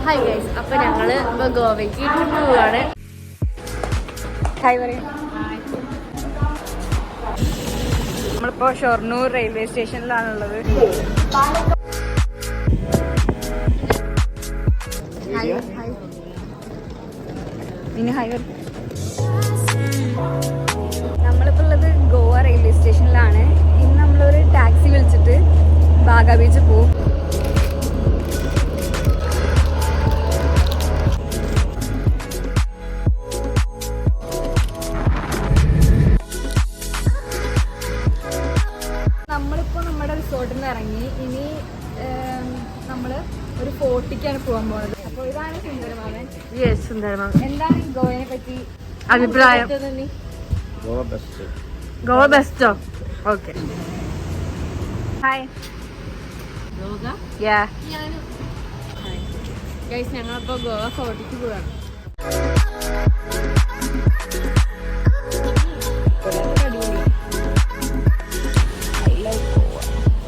Hi guys, അപ്പൊ ഞങ്ങള് ഇപ്പൊ ഗോവയ്ക്ക് ട്രിപ്പ് പോവാണ്. ഹായ് പറയും. നമ്മളിപ്പോ ഷൊർണൂർ റെയിൽവേ സ്റ്റേഷനിലാണുള്ളത്. ഇനി ഹായ് പറയും. നമ്മളിപ്പോ ഉള്ളത് ഗോവ റെയിൽവേ സ്റ്റേഷനിലാണ്. ഇന്ന് നമ്മളൊരു ടാക്സി വിളിച്ചിട്ട് ബാഗ ബീച്ച് പോവും. നമ്മളിപ്പോൾ നമ്മുടെ റിസോർട്ടിൽ നിന്ന് ഇറങ്ങി. ഇനി നമ്മള് ഒരു ഫോർട്ടിക്കാണ് പോകാൻ പോകുന്നത്. അപ്പോൾ ഇതാണ് സുന്ദരമാമൻ. യെസ്, സുന്ദരമാമൻ. എന്താണ് ഗോവയെ പറ്റി അഭിപ്രായം? Goa Bairstow? Okay. Hi guys, ഞങ്ങളിപ്പോൾ ഗോവ ഫോർട്ടിക്ക് പോവാണ്.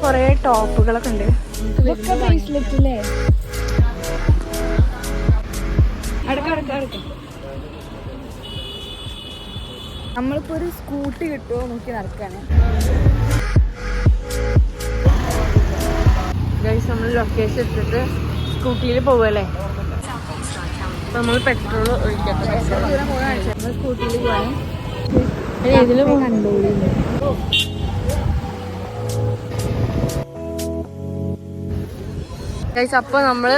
കൊറേ ടോപ്പുകളൊക്കെ ഉണ്ട്. നമ്മളിപ്പോ ഒരു സ്കൂട്ടി കിട്ടുമോ നോക്കി നടക്കാണ്. ഗൈസ്, നമ്മൾ ലൊക്കേഷൻ എടുത്തിട്ട് സ്കൂട്ടിയിൽ പോവല്ലേ. നമ്മൾ പെട്രോൾ ഒഴിക്കട്ടെ. നമ്മൾ സ്കൂട്ടിയിൽ പോവാണ്. ഇതിൽ കണ്ടോളൂ. ഗൈസ്, അപ്പോൾ നമ്മൾ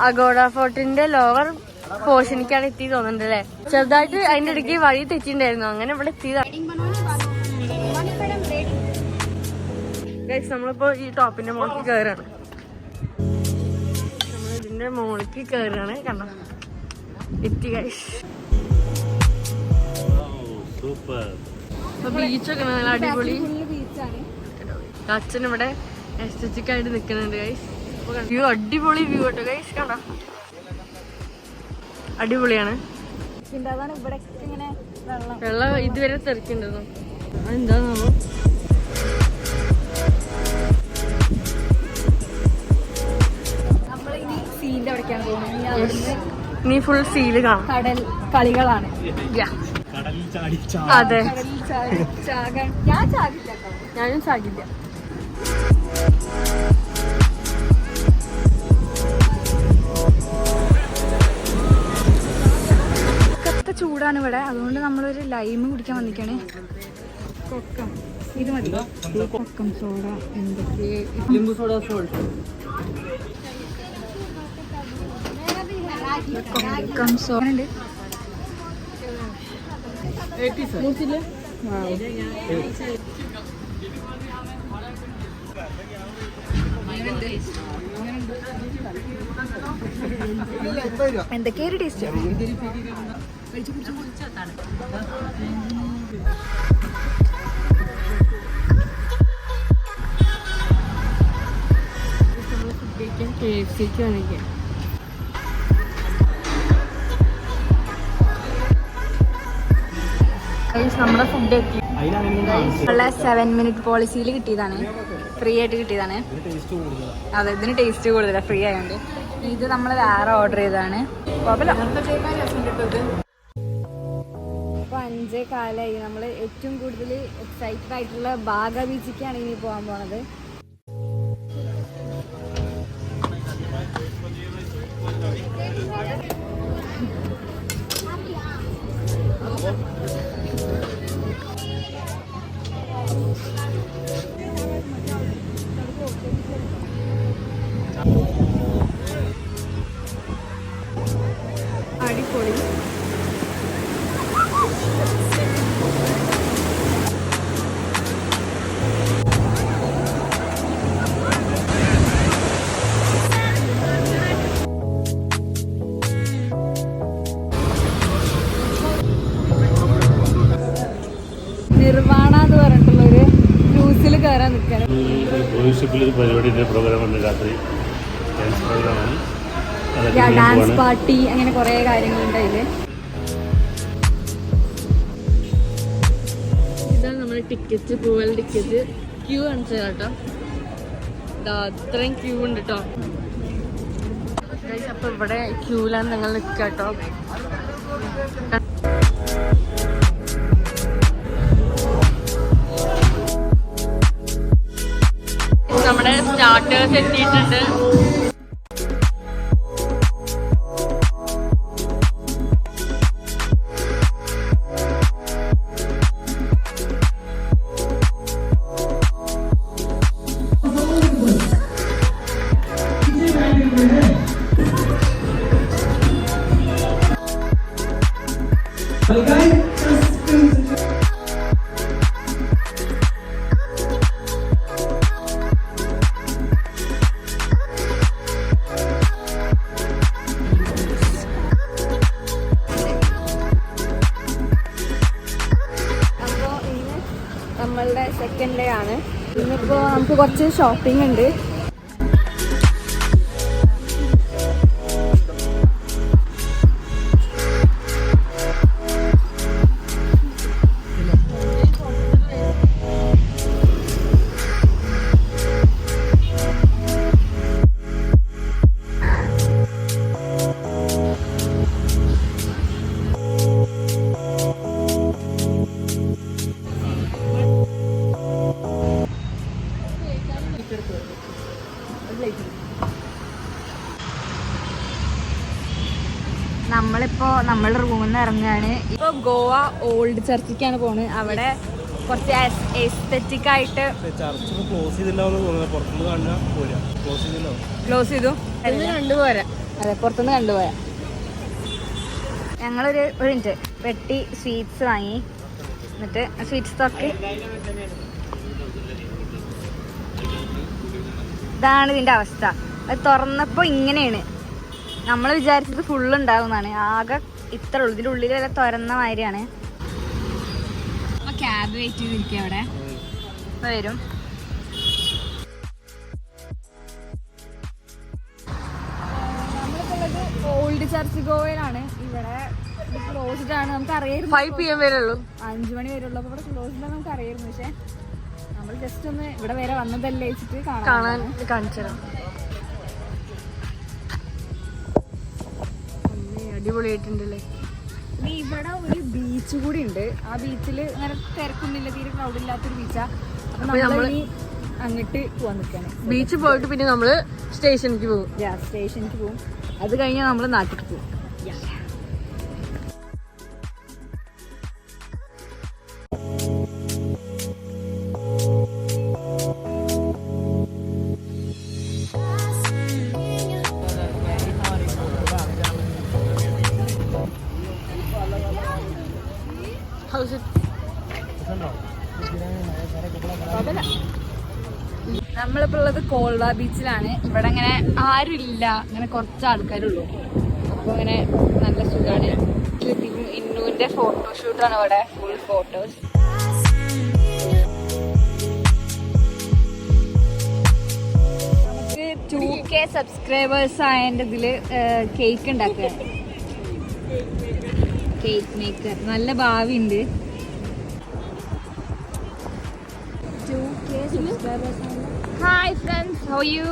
അഗോഡ ഫോർട്ടിന്റെ ലോവർ പോർഷനിക്കാണ് എത്തി തോന്നുന്നുണ്ട് അല്ലേ. ചെറുതായിട്ട് അതിന്റെ ഇടയ്ക്ക് വഴി തെറ്റിണ്ടായിരുന്നു. അങ്ങനെ ഇവിടെ എത്തിയതാണ്. ഗൈസ്, നമ്മളിപ്പോ ഈ ടോപ്പിന്റെ മുകളിൽ കയറാണ്. നമ്മൾ ഇതിന്റെ മുകളിലേക്ക് കയറാണ്. കണ്ടോ, എത്തി ഗൈസ്. ബീച്ചൊക്കെ നല്ല അടിപൊളി ബീച്ചാണ്. അച്ഛൻ ഇവിടെ എസ്തറ്റിക് ആയിട്ട് നിൽക്കുന്നുണ്ട് ഗൈസ്. വ്യൂ അടിപൊളി വ്യൂ കേട്ടോ ഗൈസ്. കണ്ടോ, അടിപൊളിയാണ്. വെള്ളം ഇതുവരെ തെറിക്കുണ്ടായിരുന്നു. അതെന്താ നമ്മളിനി സീലിന്റെ അവിടേക്കാണ് പോകുന്നത്. നീ ഫുൾ സീല് കാണാം. കടൽ കളികളാണ്. അതെ, ഞാനും ചാകില്ല. ചൂടാണ് ഇവിടെ, അതുകൊണ്ട് നമ്മളൊരു ലൈം കുടിക്കാൻ വന്നിക്കാണ്. കൊക്കം, ഇത് മതി. കൊക്കം സോഡ, എന്തൊക്കെ കൊക്കം സോഡ ഉണ്ട്. എന്തൊക്കെയൊരു ടേസ്റ്റ്. KFCക്ക് വന്നിരിക്കുക. നമ്മുടെ ഫുഡ് എത്തി. ഉള്ള 7 മിനിറ്റ് പോളിസിയിൽ കിട്ടിയതാണ്. ഫ്രീ ആയിട്ട് കിട്ടിയതാണ്. അതെ, ഇതിന് ടേസ്റ്റ് കൂടുതലാണ് ഫ്രീ ആയതുകൊണ്ട്. ഇത് നമ്മൾ വേറെ ഓർഡർ ചെയ്തതാണ്. ഇപ്പോൾ 5:15 നമ്മൾ ഏറ്റവും കൂടുതൽ എക്സൈറ്റഡ് ആയിട്ടുള്ള ബാഗ ബീച്ചിലേക്കാണ് ഇനി പോകാൻ പോണത്. അടിപൊളി. നിർവാണ എന്ന് പറഞ്ഞിട്ടുള്ളൊരു ക്രൂസിൽ കയറാൻ നിൽക്കണം. ഡാൻസ് പാർട്ടി, അങ്ങനെ കുറെ കാര്യങ്ങളുണ്ട് അതില്. ഇതാണ് നമ്മുടെ ടിക്കറ്റ്, പോവൽ ടിക്കറ്റ്. ക്യൂ കാണിച്ചത് കേട്ടോ. അത്രയും ക്യൂ ഉണ്ട് കേട്ടോ. അപ്പൊ ഇവിടെ ക്യൂലാണ് ഞങ്ങൾ നിൽക്കുക കേട്ടോ. നമ്മുടെ സ്റ്റാർട്ടേഴ്സ് എത്തിയിട്ടുണ്ട്. നമ്മളുടെ സെക്കൻഡ് ഡേ ആണ്. ഇന്നിപ്പോൾ നമുക്ക് കുറച്ച് ഷോപ്പിംഗ് ഉണ്ട്. നമ്മളിപ്പോ നമ്മളുടെ റൂമിൽ നിന്ന് ഇറങ്ങുകയാണ്. ഇപ്പൊ ഗോവ ഓൾഡ് ചർച്ചിക്കാണ് പോണ്. അവിടെ കുറച്ച് എസ്തെറ്റിക് ആയിട്ട് ക്ലോസ് ചെയ്തു കണ്ടുപോരാ. അതെ, പുറത്തുനിന്ന് കണ്ടുപോരാ. ഞങ്ങളൊരു മിനിറ്റ് പെട്ടി സ്വീറ്റ്സ് വാങ്ങി. എന്നിട്ട് സ്വീറ്റ്സ് തൊക്കെ ഇതാണ് ഇതിന്റെ അവസ്ഥ. അത് തുറന്നപ്പോ ഇങ്ങനെയാണ്. നമ്മൾ വിചാരിച്ചത് ഫുള്ള് ഉണ്ടാകുന്നതാണ്. ആകെ ഇത്ര ഉള്ളു. ഇതിന്റെ ഉള്ളിൽ വരെ തുറന്ന മാതിരിയാണ്. ക്യാബ് വെയിറ്റ് ചെയ്തിരിക്കുക അവിടെ. ഇപ്പൊ വരും. നമ്മളിപ്പുള്ളത് ഓൾഡ് ചർച്ച് ഗോവയിലാണ്. ഇവിടെ ക്ലോസ്ഡ് ആണ്. നമുക്ക് അറിയാം 5 PM വരെ ഉള്ളൂ. 5 മണി വരെ ഉള്ളൂ. അപ്പൊ ഇവിടെ ക്ലോസ്ഡ് ആണ് നമുക്ക് അറിയായിരുന്നു. പക്ഷെ നമ്മൾ ജസ്റ്റ് ഒന്ന് ഇവിടെ വരെ വന്നതല്ലേ വെച്ചിട്ട് കാണാൻ കാണിച്ചു. അടിപൊളിയായിട്ടുണ്ടല്ലേ. ഇനി ഇവിടെ ഒരു ബീച്ച് കൂടി ഉണ്ട്. ആ ബീച്ചിൽ അങ്ങനെ തിരക്കൊന്നുമില്ല, തീരെ ക്രൗഡ് ഇല്ലാത്തൊരു ബീച്ചാ. അപ്പൊ നമ്മൾ അങ്ങോട്ട് പോവാൻ നിൽക്കാണ്. ബീച്ചിൽ പോയിട്ട് പിന്നെ നമ്മള് സ്റ്റേഷനിലേക്ക് പോകും. സ്റ്റേഷനിലേക്ക് പോകും. അത് കഴിഞ്ഞാൽ നമ്മൾ നാട്ടിലേക്ക് പോകും. നമ്മളിപ്പോൾ ഉള്ളത് കോൾവ ബീച്ചിലാണ്. ഇവിടെ അങ്ങനെ ആരുമില്ല, അങ്ങനെ കുറച്ച് ആൾക്കാരുള്ളൂ. അപ്പോൾ അങ്ങനെ നല്ല സുഖമാണ്. ഇന്നുവിൻ്റെ ഫോട്ടോഷൂട്ടാണ് ഇവിടെ. Full photos. നമുക്ക് 2K സബ്സ്ക്രൈബേഴ്സ് ആയതിൻ്റെ ഇതിൽ കേക്ക് ഉണ്ടാക്കുകയാണ്. Cake maker. നല്ല ഭാവി ഉണ്ട്. 2K subscribers. Hi friends, how are you?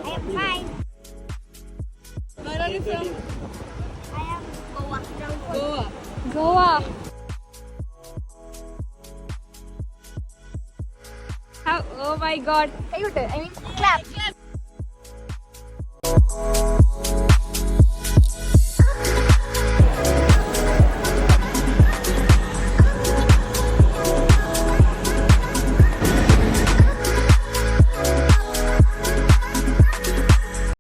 I am fine. Where are you from? I am Goa. Goa. Goa. How? Oh my God! I mean, clap.